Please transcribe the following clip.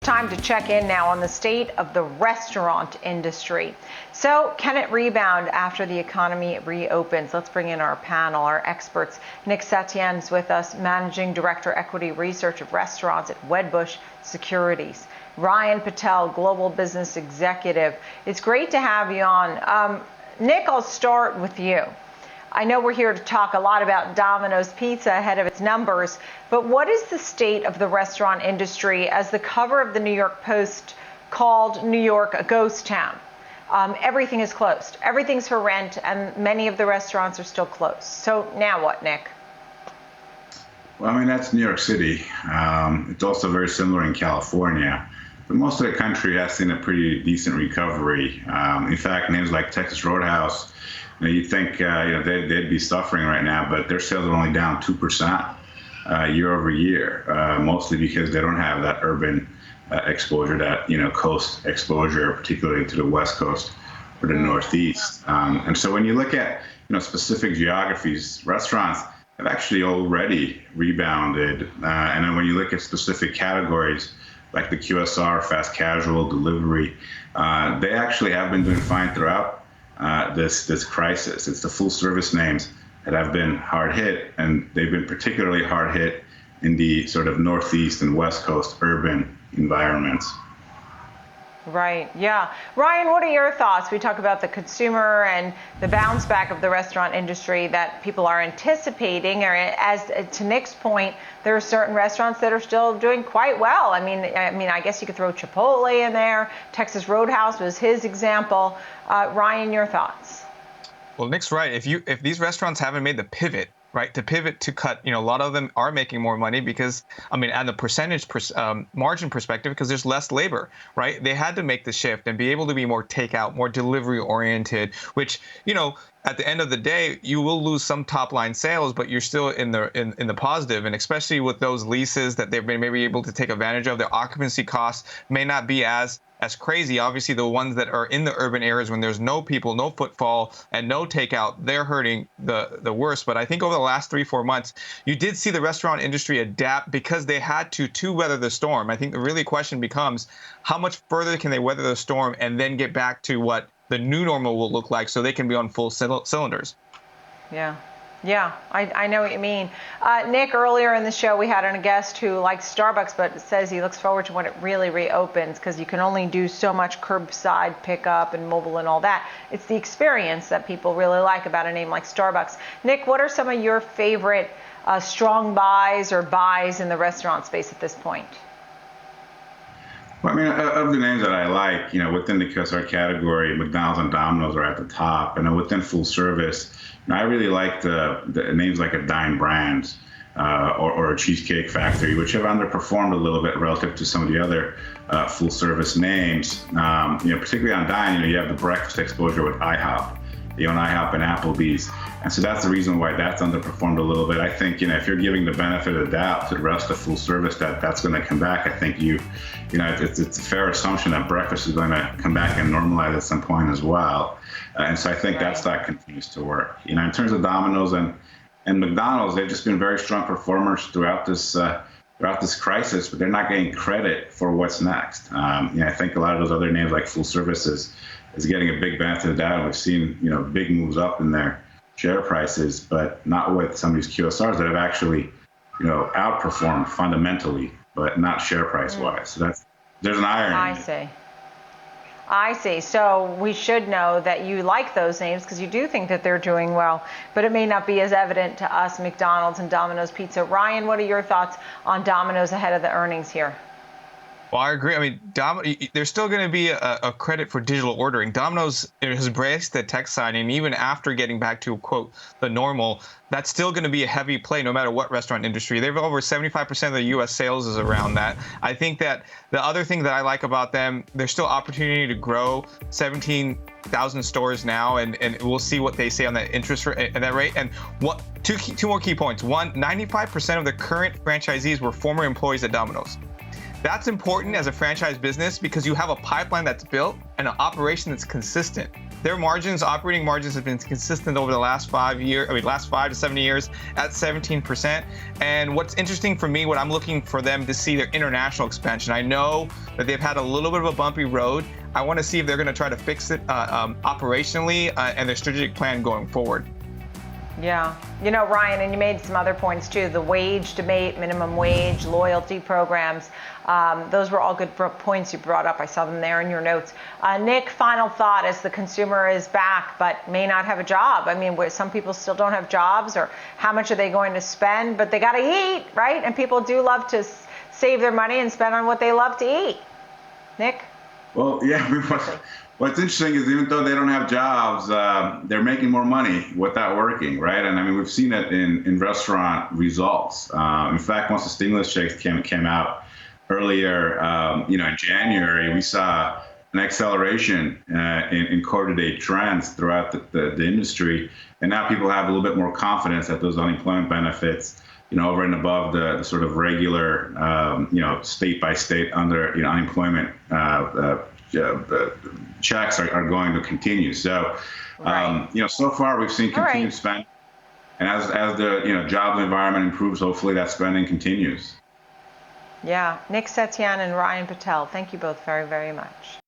time to check in now on the state of the restaurant industry. So can it rebound after the economy reopens? Let's bring in our panel, our experts. Nick Setyan is with us, Managing Director, Equity Research of Restaurants at Wedbush Securities. Ryan Patel, Global Business Executive. It's great to have you on. Nick, I'll start with you. I know we're here to talk a lot about Domino's Pizza ahead of its numbers, but what is the state of the restaurant industry as the cover of the New York Post called New York a ghost town? Everything is closed. Everything's for rent, and many of the restaurants are still closed. So now what, Nick? Well, I mean, that's New York City. It's also very similar in California. But most of the country has seen a pretty decent recovery. In fact, names like Texas Roadhouse, you'd think they'd be suffering right now, but their sales are only down 2% year over year, mostly because they don't have that urban exposure, that coast exposure, particularly to the West Coast or the Northeast. And so when you look at specific geographies, restaurants have actually already rebounded. And then when you look at specific categories like the QSR, fast casual, delivery, they actually have been doing fine throughout this crisis. It's the full service names that have been hard hit, and they've been particularly hard hit in the sort of Northeast and West Coast urban environments. Right, yeah. Ryan, what are your thoughts? We talk about the consumer and the bounce back of the restaurant industry that people are anticipating, or as to Nick's point, there are certain restaurants that are still doing quite well. I mean, I guess you could throw Chipotle in there. Texas Roadhouse was his example. Ryan, your thoughts? Well, Nick's right. If these restaurants haven't made the pivot, right, to pivot to cut, a lot of them are making more money because, at the percentage margin perspective, because there's less labor, right? They had to make the shift and be able to be more takeout, more delivery oriented, which, at the end of the day, you will lose some top line sales, but you're still in the positive. And especially with those leases that they've been maybe able to take advantage of, their occupancy costs may not be as crazy. Obviously, the ones that are in the urban areas when there's no people, no footfall, and no takeout, they're hurting the worst. But I think over the last 3-4 months, you did see the restaurant industry adapt because they had to weather the storm. I think the really question becomes, how much further can they weather the storm and then get back to what the new normal will look like so they can be on full cylinders? Yeah, I know what you mean. Nick, earlier in the show, we had a guest who likes Starbucks, but says he looks forward to when it really reopens because you can only do so much curbside pickup and mobile and all that. It's the experience that people really like about a name like Starbucks. Nick, what are some of your favorite strong buys or buys in the restaurant space at this point? Well, of the names that I like, within the QSR category, McDonald's and Domino's are at the top. And then within full service, I really like the names like a Dine Brands or a Cheesecake Factory, which have underperformed a little bit relative to some of the other full service names. Particularly on Dine, you have the breakfast exposure with IHOP. You own IHOP and Applebee's. And so that's the reason why that's underperformed a little bit. I think, if you're giving the benefit of the doubt to the rest of full service that's going to come back, I think it's a fair assumption that breakfast is going to come back and normalize at some point as well. And so I think that stock continues to work. In terms of Domino's and McDonald's, they've just been very strong performers throughout this crisis, but they're not getting credit for what's next. I think a lot of those other names like full services is getting a big benefit of that. And we've seen, big moves up in their share prices, but not with some of these QSRs that have actually, outperformed fundamentally, but not share price wise. So there's an irony. I see. So we should know that you like those names because you do think that they're doing well, but it may not be as evident to us, McDonald's and Domino's Pizza. Ryan, what are your thoughts on Domino's ahead of the earnings here? Well, I agree. There's still going to be a credit for digital ordering. Domino's has embraced the tech side, and even after getting back to, quote, the normal, that's still going to be a heavy play no matter what restaurant industry. They've over 75% of the U.S. sales is around that. I think that the other thing that I like about them, there's still opportunity to grow 17,000 stores now, and we'll see what they say on that interest rate and that rate. And two more key points. One, 95% of the current franchisees were former employees at Domino's. That's important as a franchise business because you have a pipeline that's built and an operation that's consistent. Their margins, operating margins, have been consistent over the last 5 to 7 years at 17%. And what's interesting for me, what I'm looking for them to see their international expansion. I know that they've had a little bit of a bumpy road. I want to see if they're going to try to fix it operationally and their strategic plan going forward. Yeah. You know, Ryan, and you made some other points too, the wage debate, minimum wage, loyalty programs. Those were all good points you brought up. I saw them there in your notes. Nick, final thought as the consumer is back but may not have a job. I mean, some people still don't have jobs, or how much are they going to spend? But they got to eat, right? And people do love to save their money and spend on what they love to eat. Nick? Well, yeah, what's interesting is even though they don't have jobs, they're making more money without working, right? And I mean, we've seen it in restaurant results. In fact, once the stimulus checks came out earlier, in January, we saw an acceleration in quarter-to-date trends throughout the industry. And now people have a little bit more confidence that those unemployment benefits, over and above the sort of regular, state by state under unemployment checks are going to continue. So, so far we've seen continued spending, and as the job environment improves, hopefully that spending continues. Yeah, Nick Setyan and Ryan Patel, thank you both very, very much.